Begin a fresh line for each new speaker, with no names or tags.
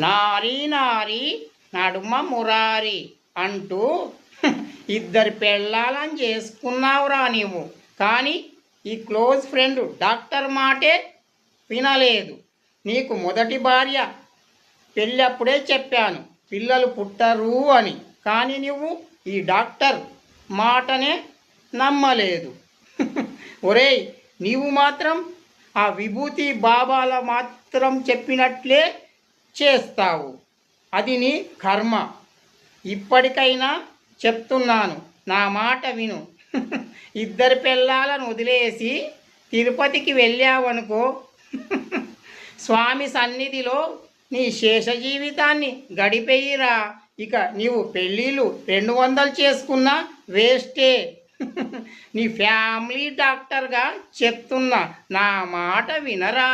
నారీ నారీ నడుమ మురారి అంటూ ఇద్దరు పెళ్ళాలని చేసుకున్నావురా నీవు. కానీ ఈ క్లోజ్ ఫ్రెండ్ డాక్టర్ మాటే వినలేదు. నీకు మొదటి భార్య పెళ్ళప్పుడే చెప్పాను పిల్లలు పుట్టరు అని. కానీ నువ్వు ఈ డాక్టర్ మాటనే నమ్మలేదు. ఒరేయ్, నీవు మాత్రం ఆ విభూతి బాబాల మాత్రం చెప్పినట్లే చేస్తావు. అది నీ కర్మ. ఇప్పటికైనా చెప్తున్నాను, నా మాట విను. ఇద్దరు పిల్లలను వదిలేసి తిరుపతికి వెళ్ళావనుకో, స్వామి సన్నిధిలో నీ శేష జీవితాన్ని గడిపేయిరా. ఇక నీవు పెళ్ళిళ్ళు 200 చేసుకున్నా వేస్టే. నీ ఫ్యామిలీ డాక్టర్గా చెప్తున్నా, నా మాట వినరా.